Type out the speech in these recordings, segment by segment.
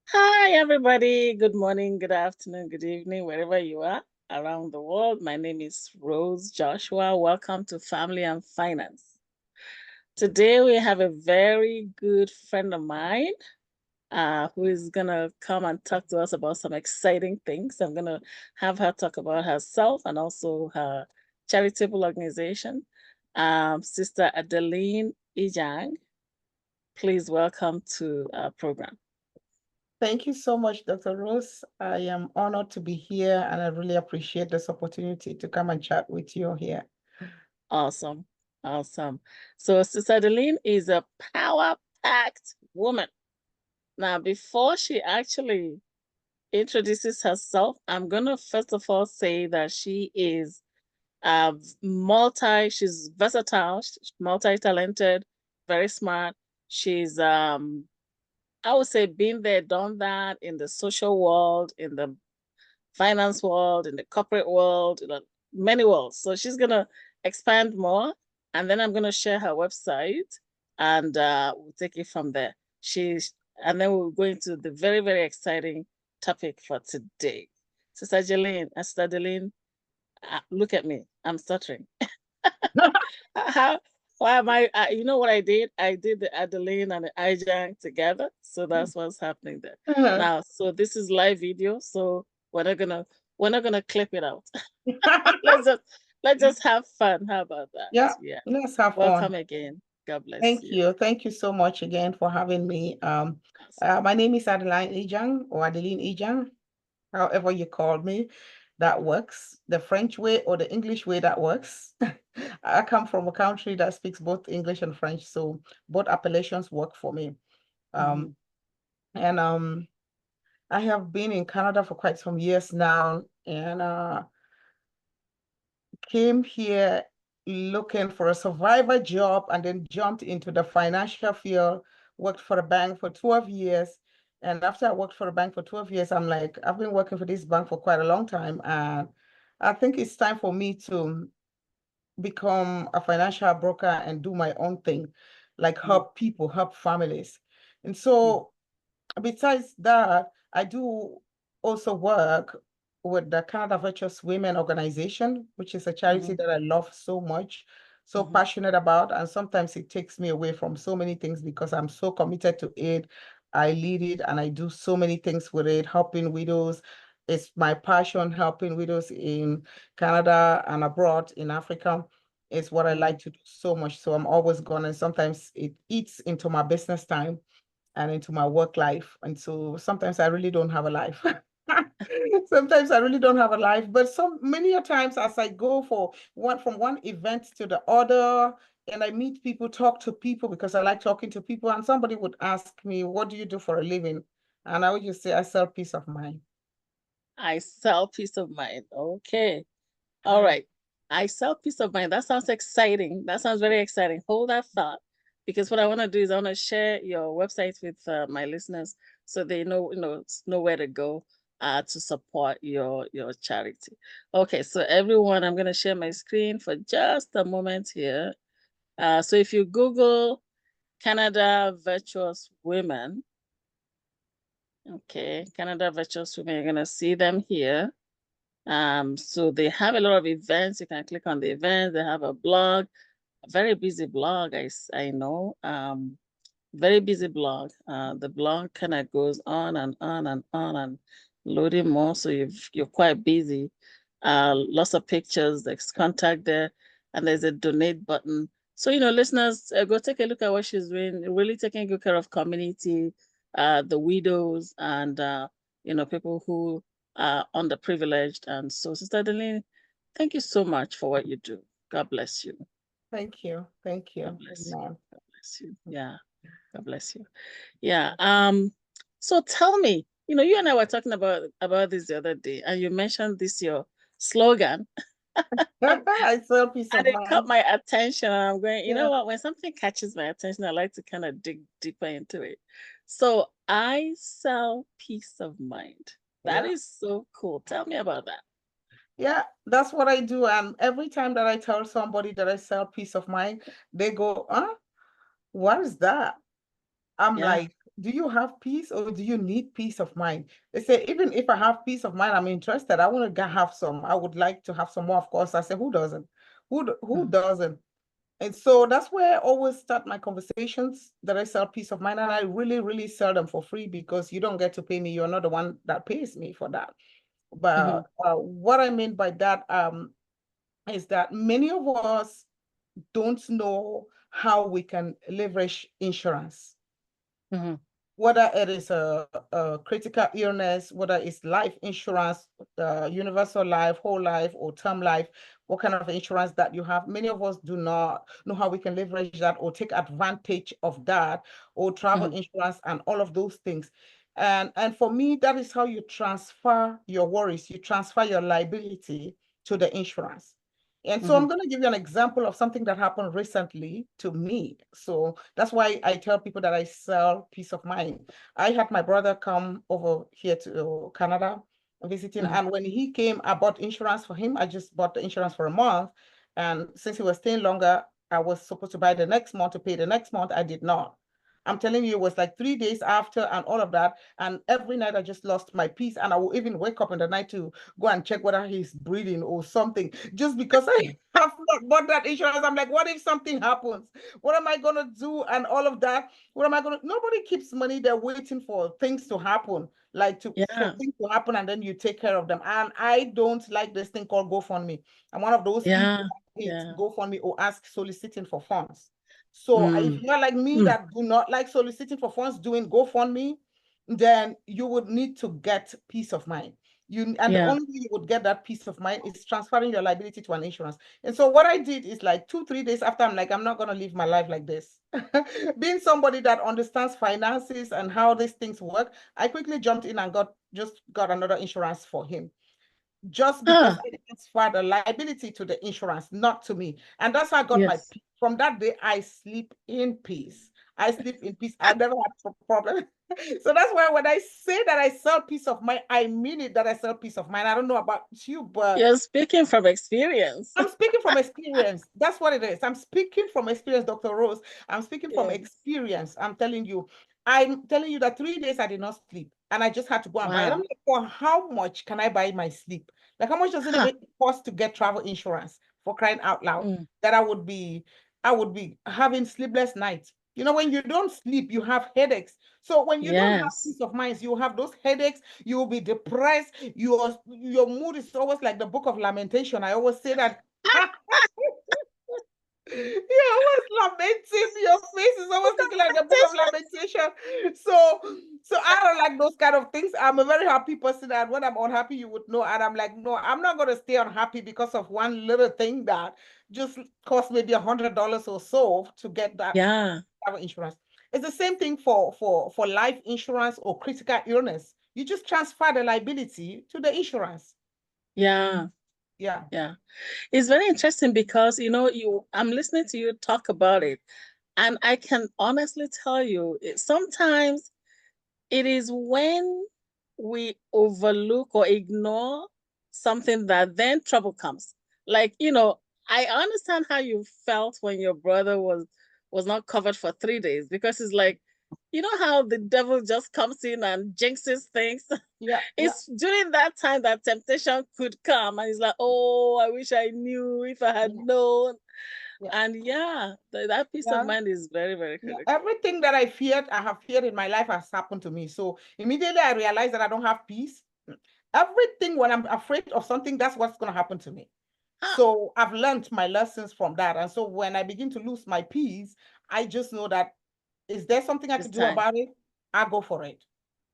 Hi, everybody. Good morning, good afternoon, good evening, wherever you are around the world. My name is Rose Joshua. Welcome to Family and Finance. Today, we have a very good friend of mine who is going to come and talk to us about some exciting things. I'm going to have her talk about herself and also her charitable organization. Sister Adeline Ijang, please welcome to our program. Thank you so much, Dr. Rose. I am honored to be here and I really appreciate this opportunity to come and chat with you here. Awesome. Awesome. So Sister Adeline is a power-packed woman. Now, before she actually introduces herself, I'm going to first of all say that she is she's versatile, she's multi-talented, very smart. She's I would say been there, done that in the social world, in the finance world, in the corporate world, many worlds. So she's gonna expand more, and then I'm gonna share her website, and we'll take it from there. And then we'll go into the very, very exciting topic for today. Sister Adeline, look at me, I'm stuttering. How? Why am I? You know what I did? I did the Adeline and the Ijang together, so that's what's happening there. Now, so this is live video, so we're not gonna clip it out. let's just let's just have fun. How about that? Yeah, Yeah. let's have fun. Welcome again. God bless Thank you. you. Thank you so much again for having me. My name is Adeline Ijang or Adeline Ijang, however you call me, that works. The French way or the English way, that works. I come from a country that speaks both English and French, so both appellations work for me. Mm-hmm. Um, and I have been in Canada for quite some years now, and came here looking for a survivor job and then jumped into the financial field, worked for a bank for 12 years. And after I worked for a bank for 12 years, I'm like, I've been working for this bank for quite a long time. And I think it's time for me to become a financial broker and do my own thing, like help people, help families. And Mm-hmm. so besides that, I do also work with the Canada Virtuous Women Organization, which is a charity Mm-hmm. that I love so much, so Mm-hmm. passionate about. And sometimes it takes me away from so many things because I'm so committed to it. I lead it and I do so many things with it, helping widows. It's my passion, helping widows in Canada and abroad in Africa. It's what I Mm-hmm. like to do so much. So I'm always gone, and sometimes it eats into my business time and into my work life. And so sometimes I really don't have a life. Sometimes I really don't have a life, but so many a times as I go from one event to the other, and I meet people, talk to people because I like talking to people, and somebody would ask me, "What do you do for a living?" And I would just say, "I sell peace of mind." I sell peace of mind. Okay. All right. I sell peace of mind. That sounds exciting. That sounds very exciting. Hold that thought, because what I want to do is I want to share your website with my listeners so they know where to go to support your charity. Okay, so everyone, I'm going to share my screen for just a moment here. So if you Google Canada Virtuous Women, okay, Canada Virtuous Women, you're going to see them here. So they have a lot of events. You can click on the events. They have a blog, a very busy blog, I know. Very busy blog. The blog kind of goes on and on and on and loading more. So you're quite busy. Lots of pictures, there's contact there, and there's a donate button. So, listeners, go take a look at what she's doing, really taking good care of community, the widows, and, people who underprivileged. And so, Sister Adeline, thank you so much for what you do. God bless you. Thank you. Thank God you. bless you. Amen. God bless you. Yeah. God bless you. Yeah. So tell me, you and I were talking about this the other day, and you mentioned this your slogan, I sell peace and of it caught mind. my attention. And I'm going, you know Yeah. what? When something catches my attention, I like to kind of dig deeper into it. So I sell peace of mind. That Yeah. is so cool. Tell me about that. Yeah, that's what I do. And every time that I tell somebody that I sell peace of mind, they go, huh? What is that? I'm Yeah. like, do you have peace or do you need peace of mind? They say, even if I have peace of mind, I'm interested. I want to have some. I would like to have some more, of course. I say, who doesn't? Who Mm, doesn't? And so that's where I always start my conversations, that I sell peace of mind. And I really, really sell them for free because you don't get to pay me. You're not the one that pays me for that. But mhm, what I mean by that is that many of us don't know how we can leverage insurance, mhm, whether it is a critical illness, whether it's life insurance, universal life, whole life, or term life, what kind of insurance that you have. Many of us do not know how we can leverage that or take advantage of that, or travel mhm, insurance and all of those things. And for me, that is how you transfer your worries, you transfer your liability to the insurance. And so I'm mhm, going to give you an example of something that happened recently to me. So that's why I tell people that I sell peace of mind. I had my brother come over here to Canada visiting, mhm. and when he came, I bought insurance for him. I just bought the insurance for a month. And since he was staying longer, I was supposed to buy the next month to pay the next month. I did not. I'm telling you, it was like 3 days after and all of that. And every night I just lost my peace. And I will even wake up in the night to go and check whether he's breathing or something, just because I have not bought that insurance. I'm like, what if something happens? What am I going to do? And all of that. What am I going to? Nobody keeps money. They're waiting for things to happen, like for Yeah, things to happen, and then you take care of them. And I don't like this thing called GoFundMe. I'm one of those people yeah, that hate yeah. GoFundMe or ask soliciting for funds. So if Mm, you're like me mm, that do not like soliciting for funds, doing GoFundMe, then you would need to get peace of mind. And the yeah. only way you would get that peace of mind is transferring your liability to an insurance. And so what I did is like 2, 3 days after, I'm like, I'm not gonna live my life like this. Being somebody that understands finances and how these things work, I quickly jumped in and just got another insurance for him, just because Ah, I transferred the liability to the insurance, not to me. And that's how I got my yes. peace. From that day, I sleep in peace. I sleep in peace. I never had a problem. So that's why when I say that I sell peace of mind, I mean it, that I sell peace of mind. I don't know about you, but You're speaking from experience. I'm speaking from experience. That's what it is. I'm speaking from experience, Dr. Rose. I'm speaking from Yes. experience. I'm telling you that 3 days I did not sleep. And I just had to go and buy it. I'm Wow. like, for how much can I buy my sleep? Like, how much does it Huh. even cost to get travel insurance, for crying out loud? Mm, That I would be having sleepless nights. When you don't sleep, you have headaches. So when you don't have yes. peace of mind, you have those headaches, you will be depressed. Your mood is always like the book of lamentation. I always say that. You're always lamenting. Your face is always looking like the book of lamentation. So, so I don't like those kind of things. I'm a very happy person, and when I'm unhappy, you would know. And I'm like, no, I'm not gonna stay unhappy because of one little thing that just cost maybe $100 or so to get that Yeah. travel insurance. It's the same thing for life insurance or critical illness. You just transfer the liability to the insurance. Yeah. Yeah. Yeah. It's very interesting because I'm listening to you talk about it, and I can honestly tell you sometimes it is when we overlook or ignore something that then trouble comes. Like, I understand how you felt when your brother was not covered for 3 days, because it's like, how the devil just comes in and jinxes things. Yeah. Yeah. It's during that time that temptation could come, and it's like, oh, I wish I knew, if I had Yeah. known. Yeah. And yeah, that peace of Yeah. mind is very, very Yeah, critical. everything that I have feared in my life has happened to me. So immediately I realized that I don't have peace. Everything, when I'm afraid of something, that's what's going to happen to me. Ah, So I've learned my lessons from that. And so when I begin to lose my peace, I just know that, is there something I it's could do time. about it? I go for it.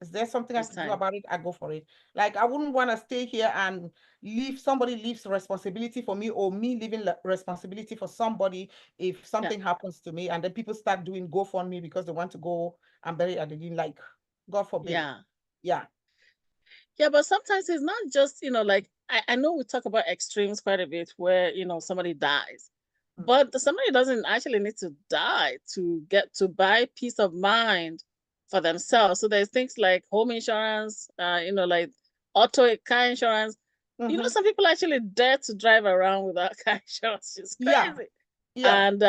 Is there something I It's could do time. about it? I go for it. Like, I wouldn't want to stay here and leave somebody leaves responsibility for me, or me leaving responsibility for somebody if Yeah. something happens to me, and then people start doing GoFundMe because they want to go and bury Adeline. Like, God forbid. Yeah. Yeah. Yeah, but sometimes it's not just, like I know we talk about extremes quite a bit where, somebody dies. Mm. But somebody doesn't actually need to die to get to buy peace of mind for themselves. So there's things like home insurance, like car insurance. Mm-hmm. Some people actually dare to drive around without car insurance. It's Yeah. crazy. Yeah. And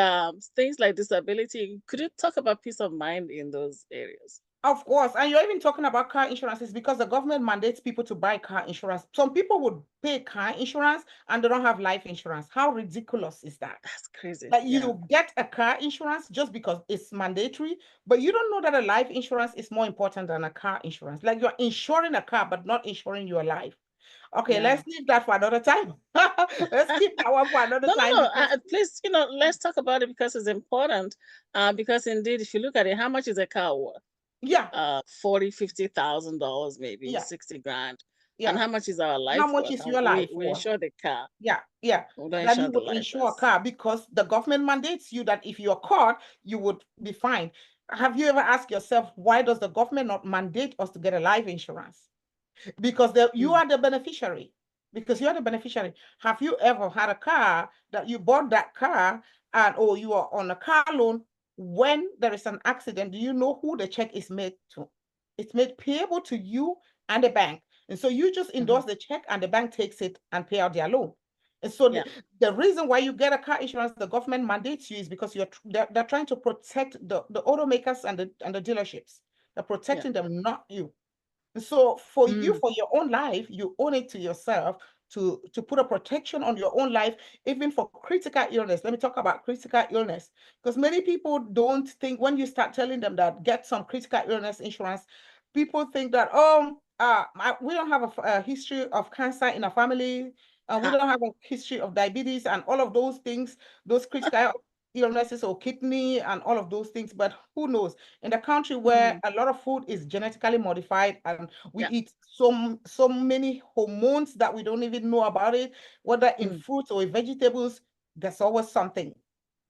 things like disability. Could you talk about peace of mind in those areas? Of course, and you're even talking about car insurances because the government mandates people to buy car insurance. Some people would pay car insurance and they don't have life insurance. How ridiculous is that? That's crazy. Like Yeah. you get a car insurance just because it's mandatory, but you don't know that a life insurance is more important than a car insurance. Like you're insuring a car, but not insuring your life. Okay, Yeah. let's leave that for another time. Let's keep that one for another No, no, time no. because Please, let's talk about it because it's important. Because indeed, if you look at it, how much is a car worth? yeah, 40, $50,000, maybe yeah, 60 grand. And yeah. how much is our How life much worth? is And your life we worth? insure the car. Yeah, yeah. We don't That insure you the would life. insure a car because the government mandates you that if you're caught, you would be fined. Have you ever asked yourself, why does the government not mandate us to get a life insurance? Because you are the beneficiary. Because you are the beneficiary. Have you ever had a car that you bought that car and or you are on a car loan when there is an accident? Do you know who the check is made to? It's made payable to you and the bank. And so you just endorse the check and the bank takes it and pay out their loan. And so Yeah. the reason why you get a car insurance, the government mandates you is because they're trying to protect the automakers and the dealerships. They're Yeah. protecting them, not you. So for you, Mm. for your own life, you own it to yourself to put a protection on your own life, even for critical illness. Let me talk about critical illness because many people don't think when you start telling them that get some critical illness insurance, people think that we don't have a history of cancer in our family, we Ha. don't have a history of diabetes and all of those things, those critical illnesses or kidney and all of those things. But who knows? In the country where Mm. a lot of food is genetically modified and we Yeah. eat so many hormones that we don't even know about it, whether in Mm. fruits or in vegetables, there's always something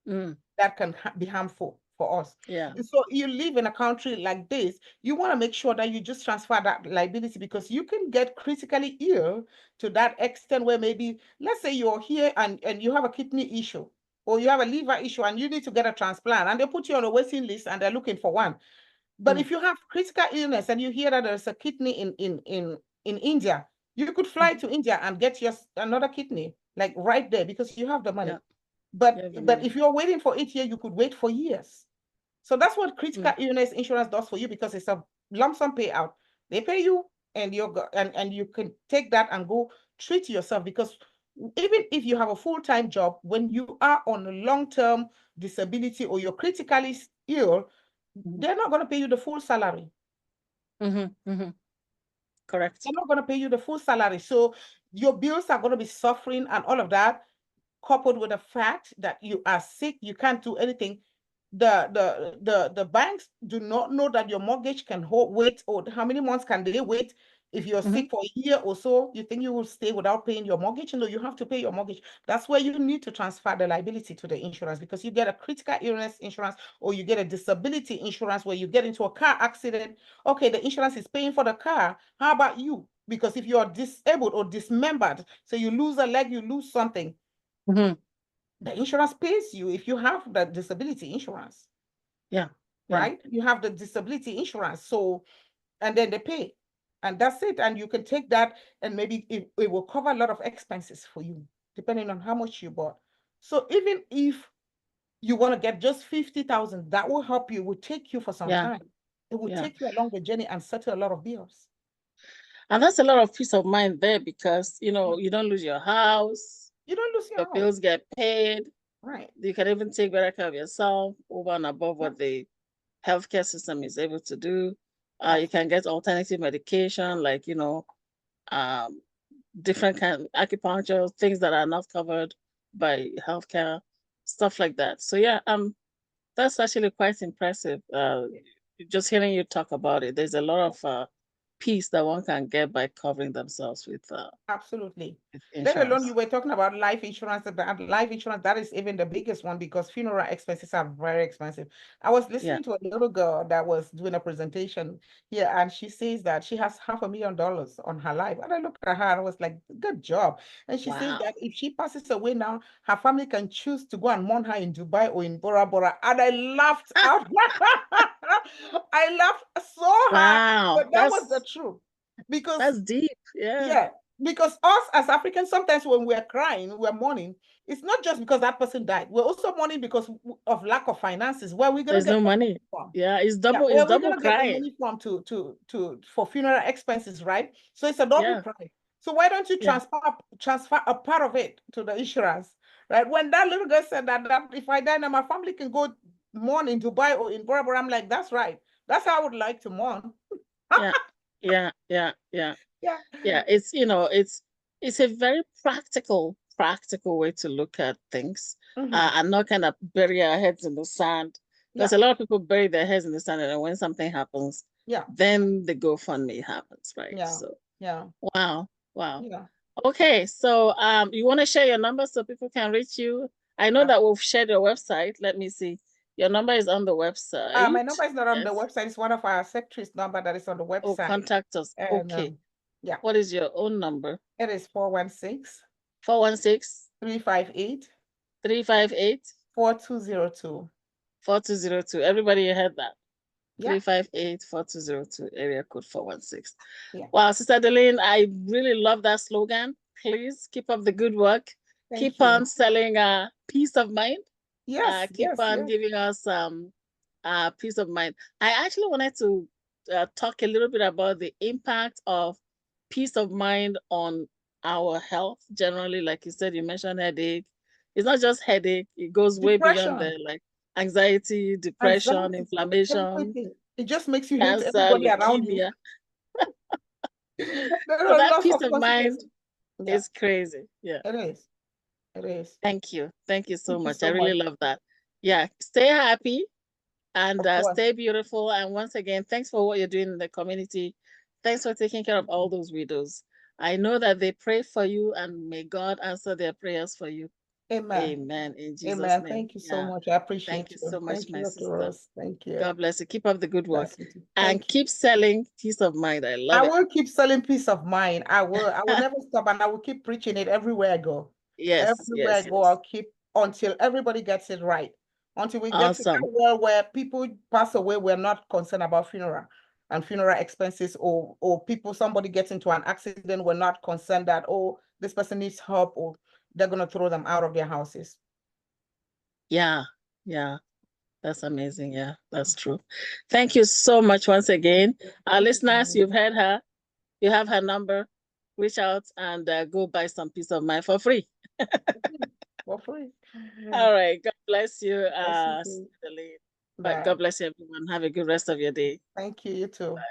Mm. that can be harmful for us. Yeah. And so you live in a country like this, you want to make sure that you just transfer that liability because you can get critically ill to that extent where maybe, let's say you're here and you have a kidney issue or you have a liver issue and you need to get a transplant and they put you on a waiting list and they're looking for one. But Mm. if you have critical illness and you hear that there's a kidney in India, you could fly Mhm. to India and get another kidney like right there because you have the Yeah. money. You have the But money. if you're waiting for it here, you could wait for years. So that's what critical Mm. illness insurance does for you because it's a lump sum payout. They pay you and you can take that and go treat yourself because even if you have a full-time job, when you are on a long-term disability or you're critically ill, Mhm. they're not going to pay you the full salary. Mhm. Mhm. Correct. They're not going to pay you the full salary. So your bills are going to be suffering and all of that, coupled with the fact that you are sick, you can't do anything. The banks do not know that your mortgage can wait, or how many months can they wait. If you're Mhm. sick for a year or so, you think you will stay without paying your mortgage? No, you have to pay your mortgage. That's where you need to transfer the liability to the insurance because you get a critical illness insurance or you get a disability insurance where you get into a car accident. Okay, the insurance is paying for the car. How about you? Because if you're disabled or dismembered, so you lose a leg, you lose something, Mhm. the insurance pays you if you have the disability insurance, Yeah. Yeah. right? You have the disability insurance. So, and then they pay. And that's it. And you can take that and maybe it will cover a lot of expenses for you, depending on how much you bought. So even if you want to get just 50,000, that will help you. It will take you for some Yeah. time. It will Yeah. take you along the journey and settle a lot of bills. And that's a lot of peace of mind there because, Yeah. you don't lose your house, You don't lose your your house. bills get paid. Right. You can even take better care of yourself over and above Yeah. what the healthcare system is able to do. You Yes. can get alternative medication like, um, different kind of acupuncture, things that are not covered by healthcare, stuff like that. So yeah, that's actually quite impressive. Just hearing you talk about it, there's a lot of peace that one can get by covering themselves Absolutely. with Let alone you insurance. were talking about life insurance. About life insurance, that is even the biggest one because funeral expenses are very expensive. I was Yeah. listening to a little girl that was doing a presentation here, and she says that she has $500,000 on her life. And I looked at her and I was like, good job. And she says Wow. that if she passes away now, her family can choose to go and mourn her in Dubai or in Bora Bora. And I laughed Ah, out. I laughed so hard, wow. but that was the truth. Because That's deep. Yeah. yeah, because us as Africans, sometimes when we're crying, we're mourning, it's not just because that person died. We're also mourning because of lack of finances. Where we're going to There's get no the money. money from? Yeah, Yeah, it's where we're double going to get the crying. money from for funeral expenses, right? So it's a double Yeah. cry. So why don't you Yeah. transfer a part of it to the insurance, right? When that little girl said that if I die now, my family can go mourn in Dubai or in Bora Bora, I'm like, that's right. That's how I would like to mourn. Yeah. Yeah. Yeah. Yeah. Yeah. Yeah. It's, it's a very practical way to look at things, and not kind of bury our heads in the sand. Because Yeah. a lot of people bury their heads in the sand, and when something happens, Yeah. then the GoFundMe happens, right? Yeah. So, Yeah. wow. Wow. Yeah. Okay, so you want to share your number so people can reach you? I know that we've shared your website. Let me see. Your number is on the website. My number is not on the Yes. website. It's one of our secretary's number that is on the Oh, website. contact us. And Okay. yeah, What is your own number? it is 416 416 358 358 4202. 4202. Everybody, you heard that. Yeah. 358-4202, area code 416. Yeah. Wow, Sister Adeline, I really love that slogan. Please keep up the good work. Thank Keep you. on selling peace of mind. Yes. Keep Yes. on Yes. giving us peace of mind. I actually wanted to talk a little bit about the impact of peace of mind on our health generally. Like you said, you mentioned headache. It's not just headache, it goes way beyond Depression, the like anxiety, depression, anxiety, inflammation, everything. It just makes you hate cancer, everybody around you. leukemia. There So are that lots peace of of mind consequences. Yeah, is crazy. Yeah. it is. It is. Thank you. Thank you so Thank you much. I so really much. love that. Yeah. Stay happy and Of course. stay beautiful. And once again, thanks for what you're doing in the community. Thanks for taking care of all those widows. I know that they pray for you, and may God answer their prayers for you. Amen. Amen. In Jesus' Amen. name. Thank you so Yeah. much. I appreciate Thank you you. so much, Thank you, my Dr. sister. Rose. Thank you. God bless you. Keep up the good work. Bless you too. And Thank you. keep selling peace of mind. I love I it. will keep selling peace of mind. I will. I will never stop, and I will keep preaching it everywhere I go. Yes, Everywhere I yes, go, yes. I'll keep until everybody gets it right. Until we get to that Awesome. world where people pass away, we're not concerned about funeral and funeral expenses, or somebody gets into an accident, we're not concerned that, oh, this person needs help, or they're gonna throw them out of their houses. Yeah, yeah. That's amazing. Yeah, that's true. Thank you so much once again. Our listeners, you've heard her. You have her number. Reach out and go buy some peace of mind for free. For free. All right. God bless you, Bless you too. Adeline. But Bye. God bless you, everyone. Have a good rest of your day. Thank you. You too. Bye.